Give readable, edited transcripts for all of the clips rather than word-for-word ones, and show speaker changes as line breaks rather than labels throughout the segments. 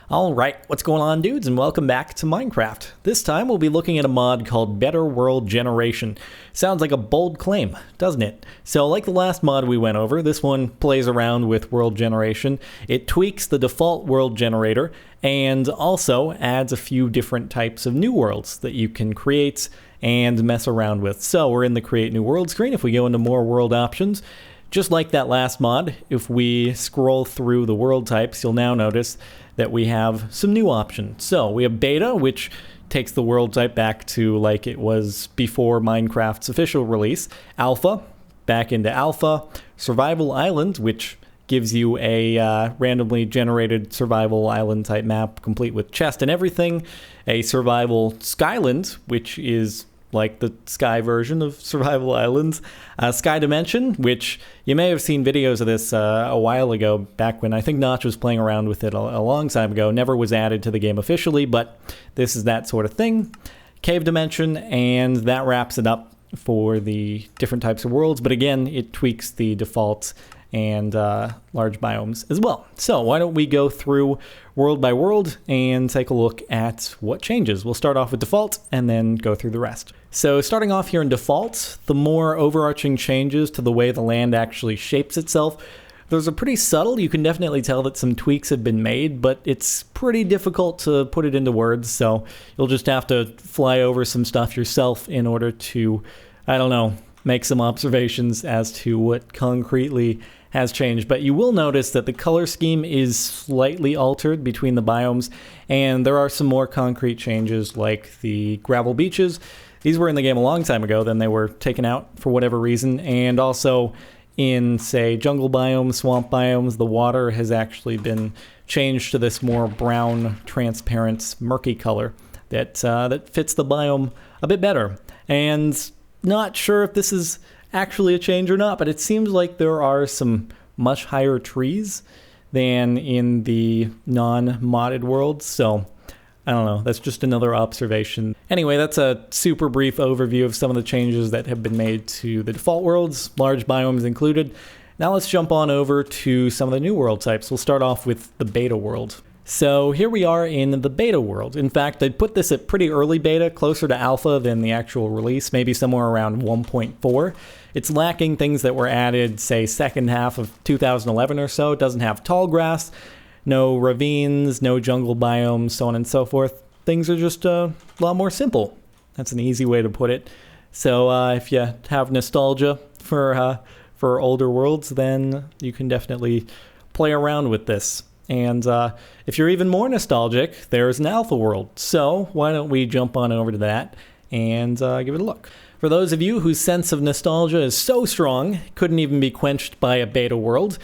Alright, what's going on, dudes, and welcome back to Minecraft. This time we'll be looking at a mod called Better World Generation. Sounds like a bold claim, doesn't it? So like the last mod we went over, this one plays around with world generation. It tweaks the default world generator and also adds a few different types of new worlds that you can create and mess around with. So we're in the Create New World screen. If we go into more world options, just like that last mod, if we scroll through the world types, you'll now notice that we have some new options. So we have beta, which takes the world type back to like it was before Minecraft's official release. Alpha, back into alpha. Survival Island, which gives you a randomly generated survival island type map complete with chest and everything. A survival Skyland, which is like the sky version of survival islands. Sky Dimension, which you may have seen videos of this a while ago, back when I think Notch was playing around with it a long time ago. Never was added to the game officially, but this is that sort of thing. Cave Dimension, and that wraps it up for the different types of worlds, but again, it tweaks the defaults and large biomes as well. So why don't we go through world by world and take a look at what changes. We'll start off with default and then go through the rest. So starting off here in default, the more overarching changes to the way the land actually shapes itself. Those are pretty subtle. You can definitely tell that some tweaks have been made, but it's pretty difficult to put it into words, so you'll just have to fly over some stuff yourself in order to, I don't know, make some observations as to what concretely has changed. But you will notice that the color scheme is slightly altered between the biomes, and there are some more concrete changes like the gravel beaches. These were in the game a long time ago, then they were taken out for whatever reason, and also in, say, jungle biomes, swamp biomes, the water has actually been changed to this more brown, transparent, murky color that fits the biome a bit better. And not sure if this is actually a change or not, but it seems like there are some much higher trees than in the non-modded world, so I don't know, that's just another observation. Anyway, that's a super brief overview of some of the changes that have been made to the default worlds, large biomes included. Now let's jump on over to some of the new world types. We'll start off with the beta world. So here we are in the beta world. In fact, I'd put this at pretty early beta, closer to alpha than the actual release, maybe somewhere around 1.4. It's lacking things that were added, say, second half of 2011 or so. It doesn't have tall grass, no ravines, no jungle biomes, so on and so forth. Things are just a lot more simple. That's an easy way to put it. So if you have nostalgia for older worlds, then you can definitely play around with this. And if you're even more nostalgic, there's an alpha world. So why don't we jump on over to that and give it a look. For those of you whose sense of nostalgia is so strong, couldn't even be quenched by a beta world,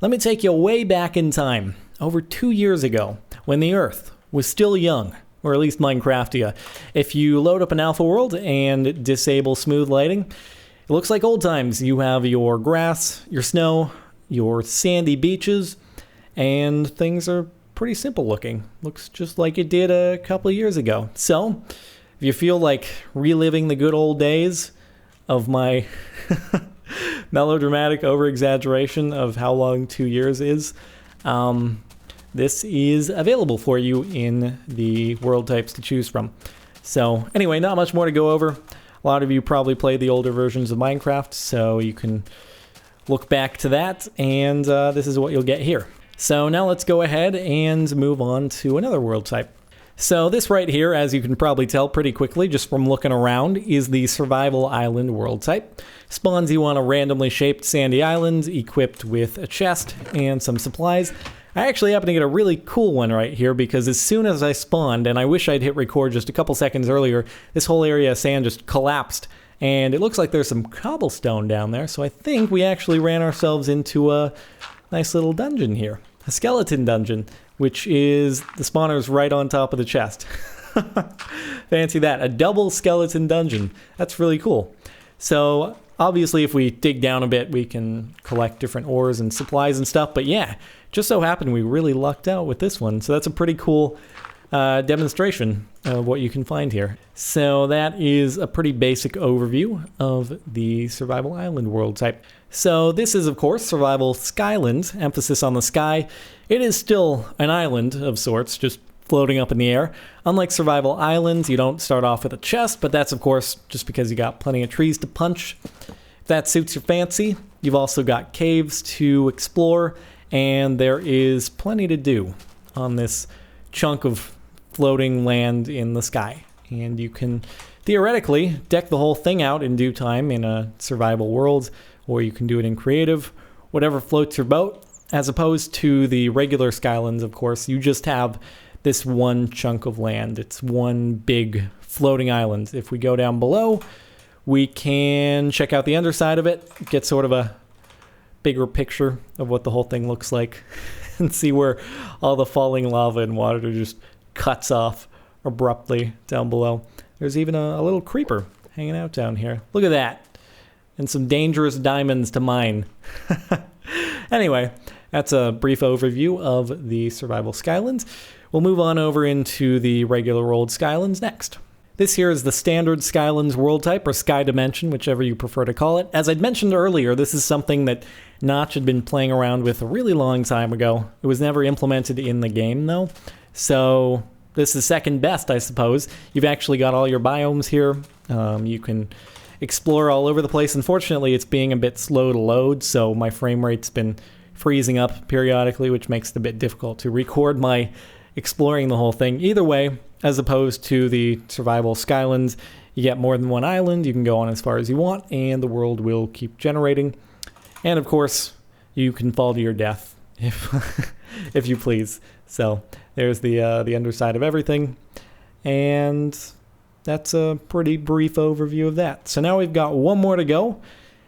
let me take you way back in time, over 2 years ago, when the Earth was still young, or at least Minecraftia. If you load up an alpha world and disable smooth lighting, it looks like old times. You have your grass, your snow, your sandy beaches, and things are pretty simple looking. Looks just like it did a couple of years ago. So, if you feel like reliving the good old days of my melodramatic over-exaggeration of how long 2 years is, this is available for you in the world types to choose from. So, anyway, not much more to go over. A lot of you probably played the older versions of Minecraft, so you can look back to that, and this is what you'll get here. So now let's go ahead and move on to another world type. So this right here, as you can probably tell pretty quickly just from looking around, is the Survival Island world type. Spawns you on a randomly shaped sandy island equipped with a chest and some supplies. I actually happen to get a really cool one right here because as soon as I spawned, and I wish I'd hit record just a couple seconds earlier, this whole area of sand just collapsed. And it looks like there's some cobblestone down there, so I think we actually ran ourselves into a nice little dungeon here. A skeleton dungeon, which is the spawners right on top of the chest. Fancy that. A double skeleton dungeon. That's really cool. So obviously if we dig down a bit, we can collect different ores and supplies and stuff. But yeah, just so happened we really lucked out with this one. So that's a pretty cool demonstration of what you can find here. So that is a pretty basic overview of the Survival Island world type. So this is, of course, Survival Skyland, emphasis on the sky. It is still an island of sorts, just floating up in the air. Unlike Survival Islands, you don't start off with a chest, but that's, of course, just because you got plenty of trees to punch. If that suits your fancy, you've also got caves to explore, and there is plenty to do on this chunk of floating land in the sky. And you can theoretically deck the whole thing out in due time in a survival world, or you can do it in creative, whatever floats your boat. As opposed to the regular Skylands, of course, you just have this one chunk of land. It's one big floating island. If we go down below, we can check out the underside of it, get sort of a bigger picture of what the whole thing looks like, and see where all the falling lava and water just cuts off abruptly down below. There's even a little creeper hanging out down here. Look at that. And some dangerous diamonds to mine. Anyway, that's a brief overview of the Survival Skylands. We'll move on over into the regular old Skylands next. This here is the standard Skylands world type, or Sky Dimension, whichever you prefer to call it. As I'd mentioned earlier, this is something that Notch had been playing around with a really long time ago. It was never implemented in the game, though. So this is second best, I suppose. You've actually got all your biomes here. You can explore all over the place. Unfortunately, it's being a bit slow to load, so my frame rate's been freezing up periodically, which makes it a bit difficult to record my exploring the whole thing. Either way, as opposed to the Survival Skylands, you get more than one island, you can go on as far as you want, and the world will keep generating. And of course, you can fall to your death if if you please. So there's the underside of everything, and that's a pretty brief overview of that. So now we've got one more to go,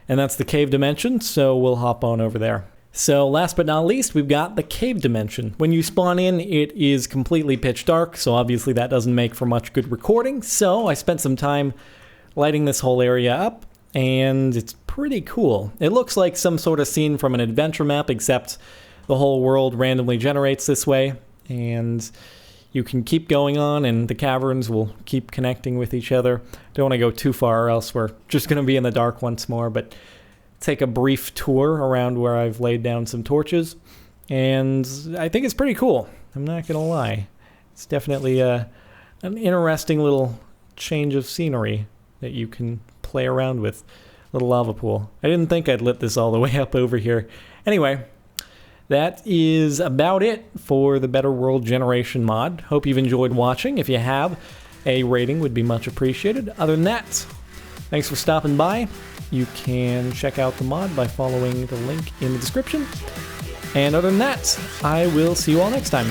and that's the cave dimension, so we'll hop on over there. So last but not least, we've got the cave dimension. When you spawn in, it is completely pitch dark, so obviously that doesn't make for much good recording. So I spent some time lighting this whole area up, and it's pretty cool. It looks like some sort of scene from an adventure map, except the whole world randomly generates this way, and you can keep going on, and the caverns will keep connecting with each other. Don't want to go too far, or else we're just going to be in the dark once more, but take a brief tour around where I've laid down some torches, and I think it's pretty cool. I'm not gonna lie. It's definitely an interesting little change of scenery that you can play around with. Little lava pool. I didn't think I'd lit this all the way up over here. Anyway, that is about it for the Better World Generation mod. Hope you've enjoyed watching. If you have, a rating would be much appreciated. Other than that, thanks for stopping by. You can check out the mod by following the link in the description. And other than that, I will see you all next time.